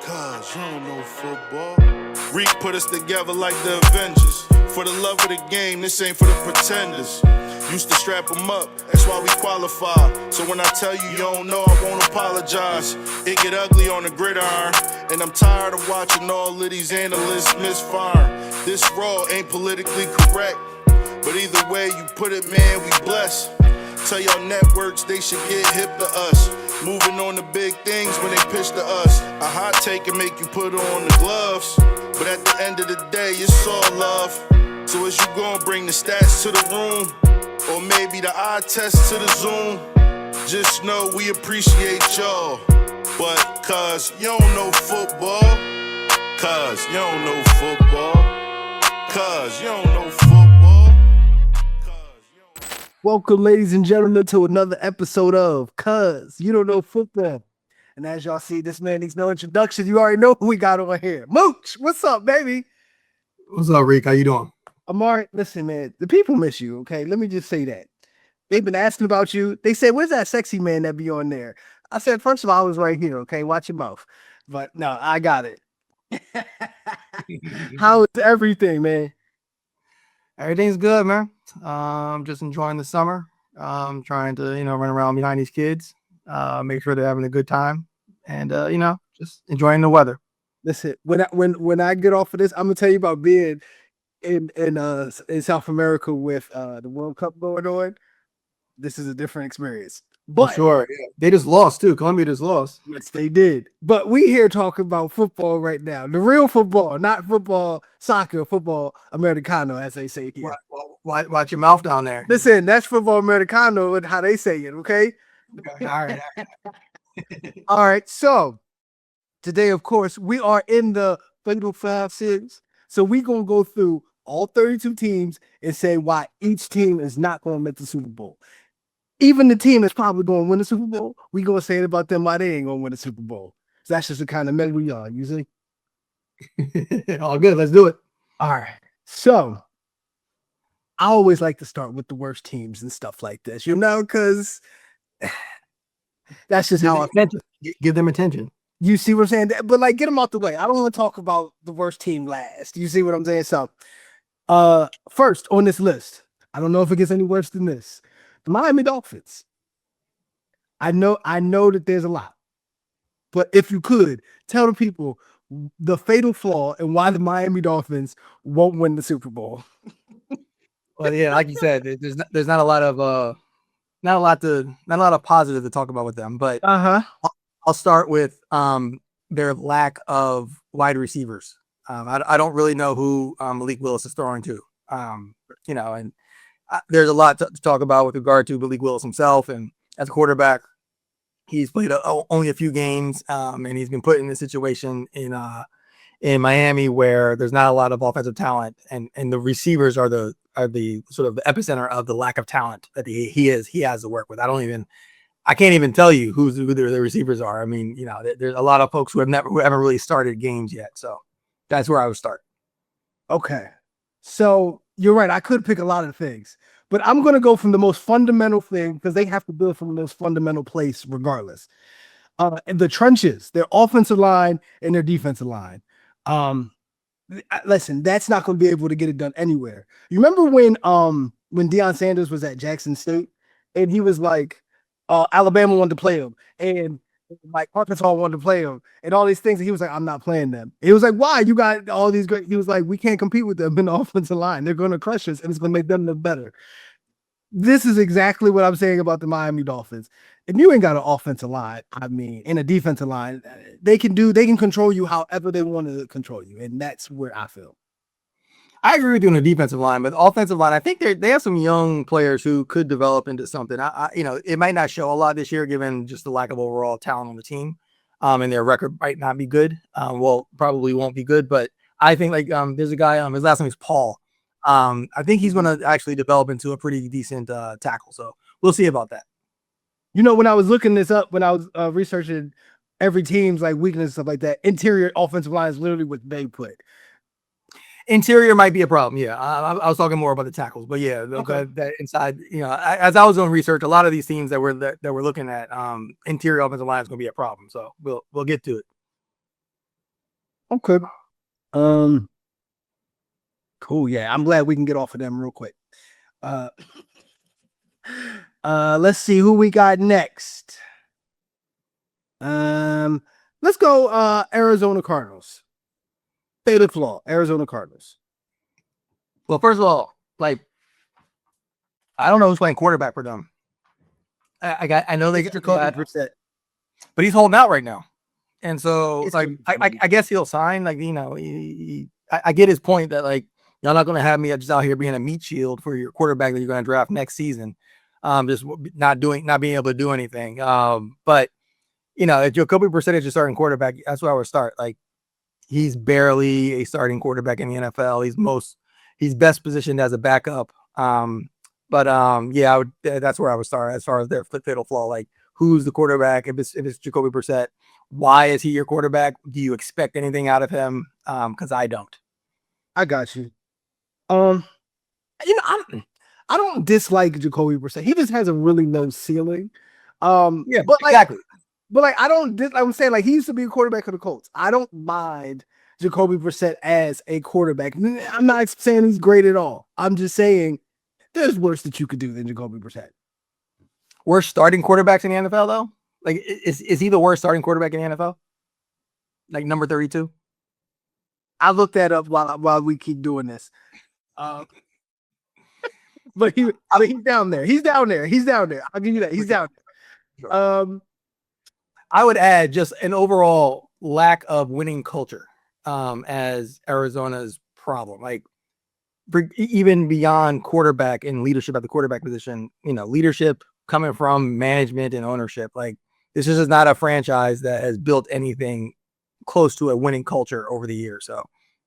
Cause you don't know football. Reek put us together like the Avengers. For the love of the game, this ain't for the pretenders. Used to strap them up, that's why we qualify. So when I tell you you don't know, I won't apologize. It get ugly on the gridiron, and I'm tired of watching all of these analysts misfire. This raw ain't politically correct, but either way you put it, man, we blessed. Tell y'all networks they should get hip to us. Moving on to big things when they pitch to us. A hot take can make you put on the gloves, but at the end of the day, it's all love. So as you gon' bring the stats to the room, or maybe the eye test to the Zoom, just know we appreciate y'all. But cause you don't know football, cause you don't know football, cause you don't know football. Welcome, ladies and gentlemen, to another episode of Cuz You Don't Know Football. And as y'all see, this man needs no introduction. You already know who we got on here. Mooch, what's up, baby? What's up, Rick? How you doing? I'm all right. Listen, man, the people miss you, okay? Let me just say that. They've been asking about you. They said, where's that sexy man that be on there? I said, first of all, I was right here, okay? Watch your mouth. But no, I got it. How is everything, man? Everything's good, man. Just enjoying the summer. Trying to, run around behind these kids, make sure they're having a good time, and just enjoying the weather. Listen, when I get off of this, I'm gonna tell you about being in South America with the World Cup going on. This is a different experience. But sure, yeah. They just lost too. Colombia just lost. Yes, they did. But we here talking about football right now. The real football, not football, soccer, football Americano, as they say here. Watch your mouth down there. Listen, that's football Americano and how they say it, okay? All right. All right. So today, of course, we are in the Fatal 5 series. So we're going to go through all 32 teams and say why each team is not going to make the Super Bowl. Even the team that's probably going to win the Super Bowl, we going to say it about them why they ain't going to win the Super Bowl. So that's just the kind of men we are, you see? All good. Let's do it. All right. So I always like to start with the worst teams and stuff like this, because that's just how I give them attention. You see what I'm saying? But get them out the way. I don't want to talk about the worst team last. You see what I'm saying? So first on this list, I don't know if it gets any worse than this. The Miami Dolphins. I know that there's a lot, but if you could tell the people the fatal flaw and why the Miami Dolphins won't win the Super Bowl. Well, yeah, like you said, there's not a lot of positive to talk about with them, but I'll start with their lack of wide receivers. I don't really know who Malik Willis is throwing to, and there's a lot to talk about with regard to Malik Willis himself. And as a quarterback, he's played only a few games, and he's been put in this situation in Miami where there's not a lot of offensive talent, and the receivers are the sort of the epicenter of the lack of talent that he has to work with. I can't even tell you who the receivers are. I mean, there's a lot of folks who haven't really started games yet. So that's where I would start. Okay. So you're right. I could pick a lot of things, but I'm going to go from the most fundamental thing because they have to build from the most fundamental place regardless. The trenches, their offensive line and their defensive line. Listen, that's not going to be able to get it done anywhere. You remember when Deion Sanders was at Jackson State and he was like, Alabama wanted to play him and like Arkansas wanted to play him and all these things. And he was like, I'm not playing them. He was like, why? You got all these great. He was like, we can't compete with them in the offensive line. They're going to crush us and it's going to make them look better. This is exactly what I'm saying about the Miami Dolphins. If you ain't got an offensive line, in a defensive line, they can control you however they want to control you. And that's where I feel. I agree with you on the defensive line, but the offensive line, I think they have some young players who could develop into something. It might not show a lot this year given just the lack of overall talent on the team, and their record might not be good. Probably won't be good, but I think there's a guy, his last name is Paul. I think he's going to actually develop into a pretty decent tackle. So we'll see about that. When I was looking this up, when I was researching every team's weakness and stuff like that, interior offensive line is literally what they put. Interior might be a problem. Yeah. I was talking more about the tackles, but yeah, okay. That inside, as I was doing research, a lot of these teams that we're looking at, interior offensive line is going to be a problem. So we'll get to it. Okay. Cool. Yeah, I'm glad we can get off of them real quick. Uh, let's see who we got next. Let's go. Arizona Cardinals. Fatal flaw. Arizona Cardinals. Well, first of all, like I don't know who's playing quarterback for them. I know they got Jacoby Brissett, but he's holding out right now, and so it's like I guess he'll sign. Like I get his point that like y'all not going to have me just out here being a meat shield for your quarterback that you're going to draft next season, just not being able to do anything. But if Jacoby Brissett is your starting quarterback, that's where I would start. Like he's barely a starting quarterback in the NFL. He's best positioned as a backup. Yeah, that's where I would start as far as their fatal flaw. Like, who's the quarterback? If it's Jacoby Brissett, why is he your quarterback? Do you expect anything out of him? Because I don't. I got you. I don't dislike Jacoby Brissett. He just has a really low ceiling. Yeah, but exactly. But like, I'm saying like he used to be a quarterback of the Colts. I don't mind Jacoby Brissett as a quarterback. I'm not saying he's great at all. I'm just saying there's worse that you could do than Jacoby Brissett. Worst starting quarterbacks in the NFL though? Like, is he the worst starting quarterback in the NFL? Like number 32? I looked that up while we keep doing this. But he's down there. He's down there. I'll give you that. He's down there. Sure. I would add just an overall lack of winning culture as Arizona's problem. Like even beyond quarterback and leadership at the quarterback position, leadership coming from management and ownership. Like this is just not a franchise that has built anything close to a winning culture over the years. So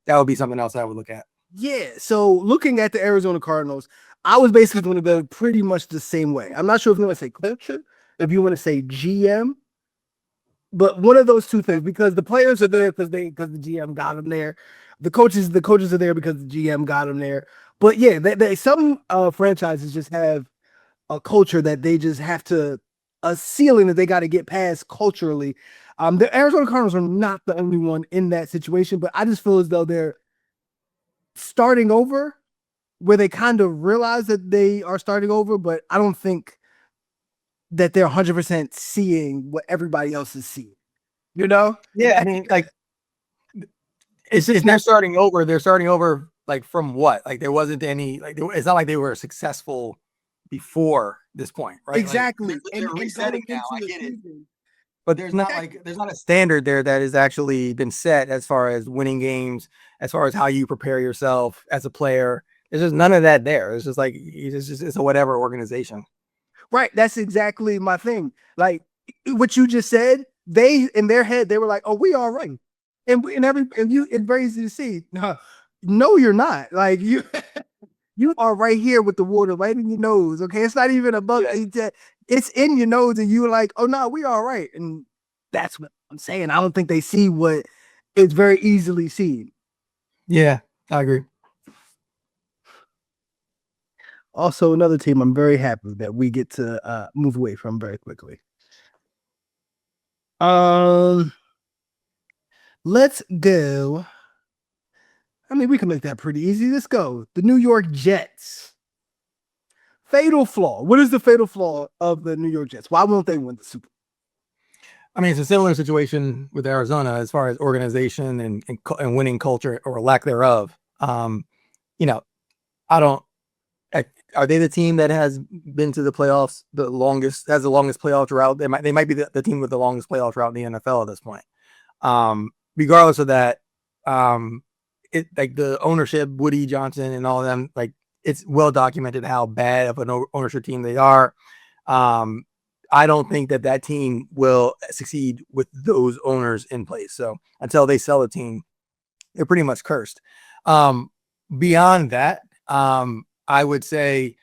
that would be something else I would look at. Yeah. So looking at the Arizona Cardinals, I was basically going to go pretty much the same way. I'm not sure if you want to say culture, if you want to say GM, but one of those two things, because the players are there because the GM got them there. The coaches are there because the GM got them there. But yeah, some franchises just have a culture that they just have a ceiling that they got to get past culturally. The Arizona Cardinals are not the only one in that situation, but I just feel as though they're starting over, where they kind of realize that they are starting over, but I don't think that they're 100% seeing what everybody else is seeing. Yeah, I mean, like they're starting over. They're starting over like from what? Like there wasn't any. Like it's not like they were successful before this point, right? Exactly. Like, they're resetting now. I get it. But there's not a standard there that has actually been set as far as winning games, as far as how you prepare yourself as a player. There's just none of that there. It's just like it's a whatever organization. Right. That's exactly my thing. Like what you just said, they in their head, they were like, oh, we all right. And it's very easy to see. No, you're not. Like you are right here with the water right in your nose. Okay. It's not even above. It's in your nose, and you're like, oh no, we all right. And that's what I'm saying. I don't think they see what is very easily seen. Yeah, I agree. Also, another team I'm very happy that we get to move away from very quickly. Let's go. I mean, we can make that pretty easy. Let's go. The New York Jets. Fatal flaw. What is the fatal flaw of the New York Jets? Why won't they win the Super Bowl? I mean, it's a similar situation with Arizona as far as organization and winning culture or lack thereof. I don't. Are they the team that has been to the playoffs has the longest playoff drought? They might be the team with the longest playoff drought in the NFL at this point. Regardless of that, like the ownership, Woody Johnson and all of them, like it's well documented how bad of an ownership team they are. I don't think that team will succeed with those owners in place. So until they sell a team, they're pretty much cursed. Beyond that, I would say,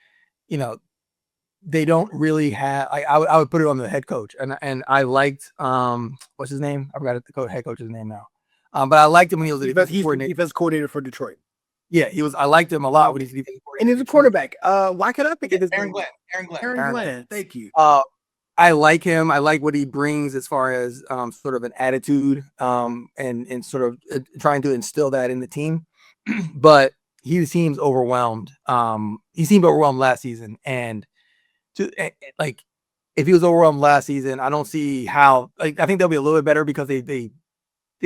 they don't really have. I would put it on the head coach, and I liked what's his name? I forgot the head coach's name now. But I liked him when he was the defense coordinator for Detroit. Yeah, he was. I liked him a lot when he's defense coordinator. And he's a quarterback. Why could I pick it? Aaron Glenn. Aaron Glenn. Thank you. I like him. I like what he brings as far as sort of an attitude and sort of trying to instill that in the team. But he seems overwhelmed. He seemed overwhelmed last season, and like if he was overwhelmed last season, I don't see how. Like I think they'll be a little bit better because they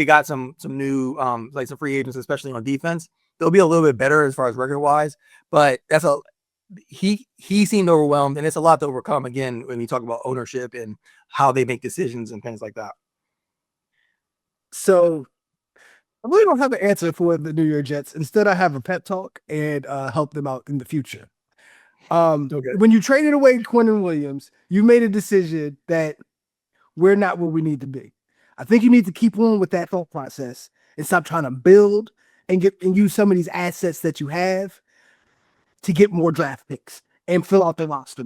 got some new like some free agents, especially on defense. They'll be a little bit better as far as record wise, but he seemed overwhelmed, and it's a lot to overcome again when you talk about ownership and how they make decisions and things like that. So I really don't have an answer for the New York Jets. Instead, I have a pep talk and help them out in the future. Okay. When you traded away Quentin Williams, you made a decision that we're not where we need to be. I think you need to keep on with that thought process and stop trying to build and use some of these assets that you have to get more draft picks and fill out the roster.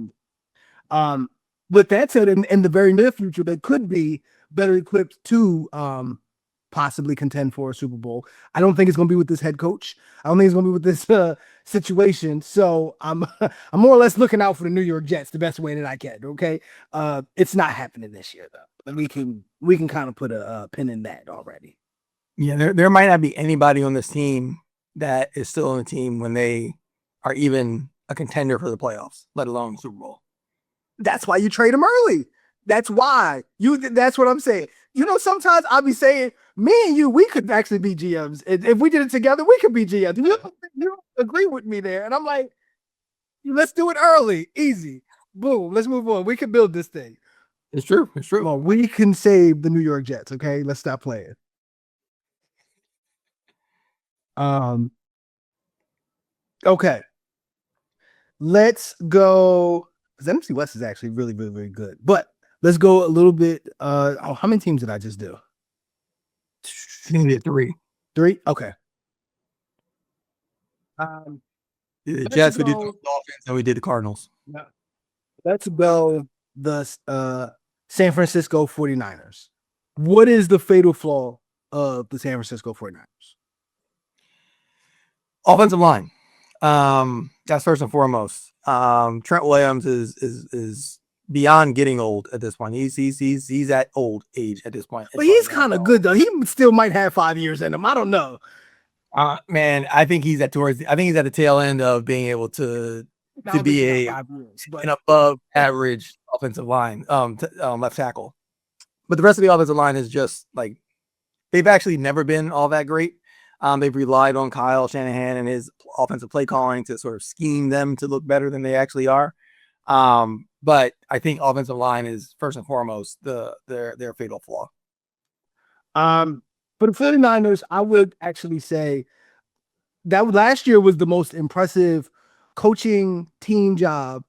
With that said, in the very near future, they could be better equipped to possibly contend for a Super Bowl. I don't think it's going to be with this head coach. I don't think it's going to be with this situation. So I'm more or less looking out for the New York Jets the best way that I can. Okay, it's not happening this year though. But we can kind of put a pin in that already. Yeah, there might not be anybody on this team that is still on the team when they are even a contender for the playoffs, let alone Super Bowl. That's why you trade them early. That's why that's what I'm saying. Sometimes I'll be saying, me and you, we could actually be GMs. If we did it together, we could be GMs. You don't agree with me there. And I'm like, let's do it early. Easy. Boom. Let's move on. We can build this thing. It's true. It's true. Well, we can save the New York Jets. Okay. Let's stop playing. Okay. Let's go. Because NFC West is actually really, really, really good. But let's go a little bit. How many teams did I just do? You did 3. 3? Okay. The Jets, we did the Dolphins, and we did the Cardinals. Yeah. Let's go the San Francisco 49ers. What is the fatal flaw of the San Francisco 49ers? Offensive line. That's first and foremost. Trent Williams is beyond getting old at this point. He's at old age at this point. But he's kind of good though. He still might have 5 years in him. I don't know. Man, I think he's at the tail end of being able to be an above average offensive line, left tackle. But the rest of the offensive line is just like they've actually never been all that great. They've relied on Kyle Shanahan and his offensive play calling to sort of scheme them to look better than they actually are. But I think offensive line is first and foremost their fatal flaw. For the 49ers, I would actually say that last year was the most impressive coaching team job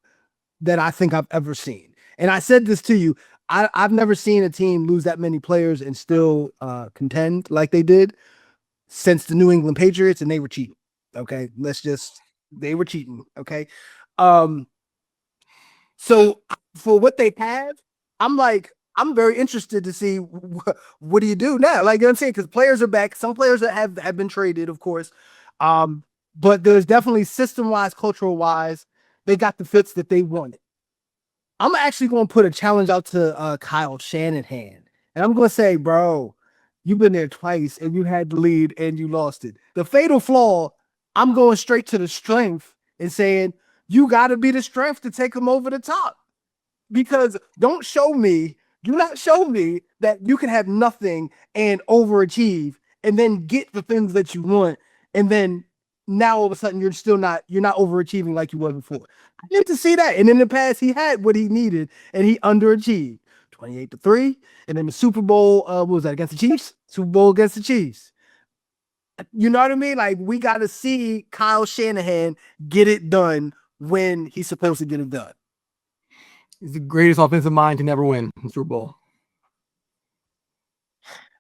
that I think I've ever seen. And I said this to you, I've never seen a team lose that many players and still contend like they did since the New England Patriots, and they were cheating. Okay, they were cheating. Okay. So for what they have, I'm very interested to see what do you do now? Like, you know what I'm saying? Because players are back. Some players that have been traded, of course. But there's definitely system-wise, cultural-wise, they got the fits that they wanted. I'm actually going to put a challenge out to Kyle Shanahan. And I'm going to say, bro, you've been there twice and you had the lead and you lost it. The fatal flaw, I'm going straight to the strength and saying, you got to be the strength to take them over the top. Because do not show me that you can have nothing and overachieve and then get the things that you want. And then now all of a sudden you're not overachieving like you were before. I need to see that. And in the past, he had what he needed and he underachieved. 28-3. And then the Super Bowl, what was that, against the Chiefs? Super Bowl against the Chiefs. You know what I mean? Like, we got to see Kyle Shanahan get it done when he's supposed to get it done. He's the greatest offensive mind to never win the Super Bowl.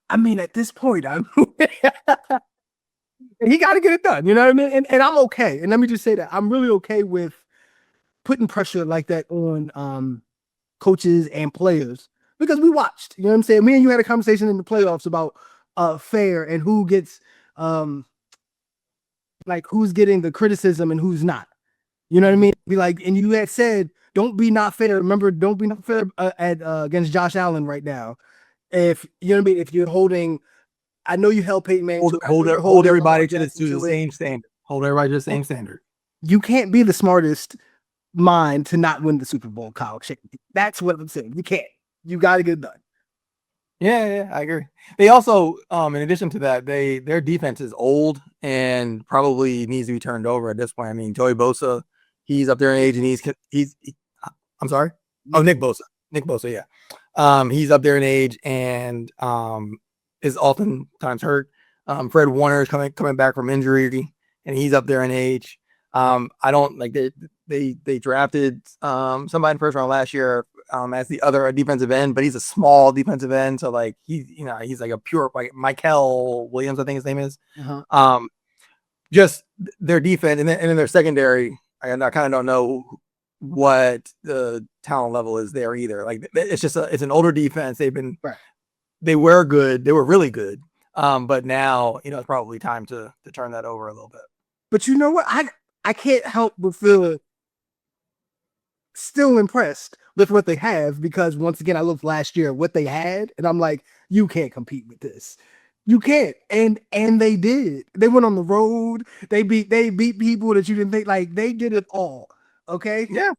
I mean, at this point, he got to get it done. You know what I mean? And I'm okay. And let me just say that I'm really okay with putting pressure like that on coaches and players because we watched. You know what I'm saying? Me and you had a conversation in the playoffs about fair and who gets who's getting the criticism and who's not. You know what I mean? And you had said don't be not fair. Remember, don't be not fair against Josh Allen right now. If you know what I mean, if you're holding, I know you held Peyton Manning. Hold everybody to the same standard. Hold everybody to the same standard. You can't be the smartest mind to not win the Super Bowl, Kyle. That's what I'm saying. You can't. You got to get it done. Yeah, I agree. They also, in addition to that, their defense is old and probably needs to be turned over at this point. I mean, Joey Bosa, he's up there in age, and I'm sorry. Oh, Nick Bosa, yeah. He's up there in age and is oftentimes hurt. Fred Warner is coming back from injury, and he's up there in age. I don't like they drafted somebody in the first round last year as the other defensive end, but he's a small defensive end, so like he's like a pure like Michael Williams, I think his name is. Just their defense, and then their secondary. I kind of don't know what the talent level is there either. Like it's an older defense. They were good. They were really good. But now it's probably time to turn that over a little bit. But you know what? I can't help but feel still impressed with what they have, because once again, I looked last year at what they had, and I'm like, you can't compete with this. You can't. And they did. They went on the road. They beat people that you didn't think, like, they did it all. Okay. Yeah.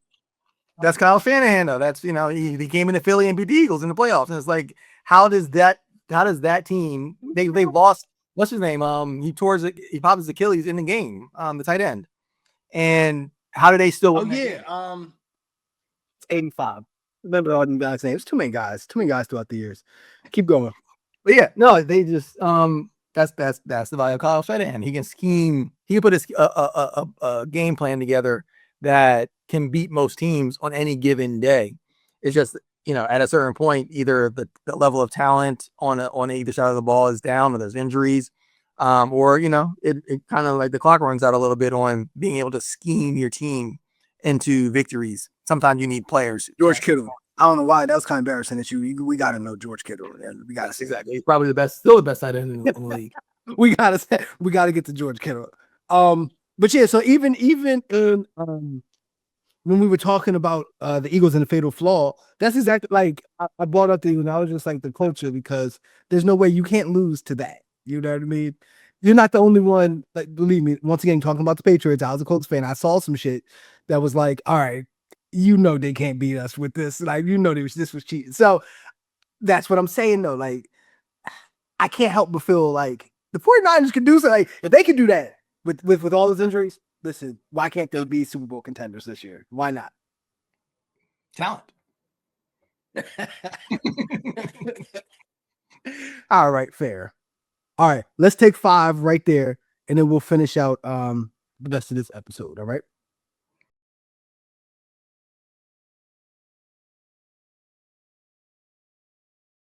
That's Kyle Shanahan though. That's he came into Philly and beat the Eagles in the playoffs. And it's like, how does that team they lost, what's his name? He popped his Achilles in the game, the tight end. And how did they still win? It's 85. Remember all them guys' names. Too many guys throughout the years. Keep going. But yeah, no, they just that's the value of Kyle Shanahan. He can scheme. He can put a game plan together that can beat most teams on any given day. It's just at a certain point, either the level of talent on either side of the ball is down, or there's injuries, or it kind of like the clock runs out a little bit on being able to scheme your team into victories. Sometimes you need players. George Kittle. I don't know why. That was kind of embarrassing that we got to know George Kittle. We got to exactly. He's probably still the best tight end in the league. we got to get to George Kittle. But yeah, so even when we were talking about the Eagles and the fatal flaw, that's exactly like I brought up the Eagles. And I was just like the culture, because there's no way you can't lose to that. You know what I mean? You're not the only one. Like, believe me. Once again, talking about the Patriots, I was a Colts fan. I saw some shit that was like, all right, they can't beat us with this. Like, this was cheating. So that's what I'm saying though. Like, I can't help but feel like the 49ers can do something. Like, if they can do that with all those injuries, listen, why can't they be Super Bowl contenders this year? Why not? Talent. All right, fair. All right, let's take 5 right there, and then we'll finish out the rest of this episode. All right.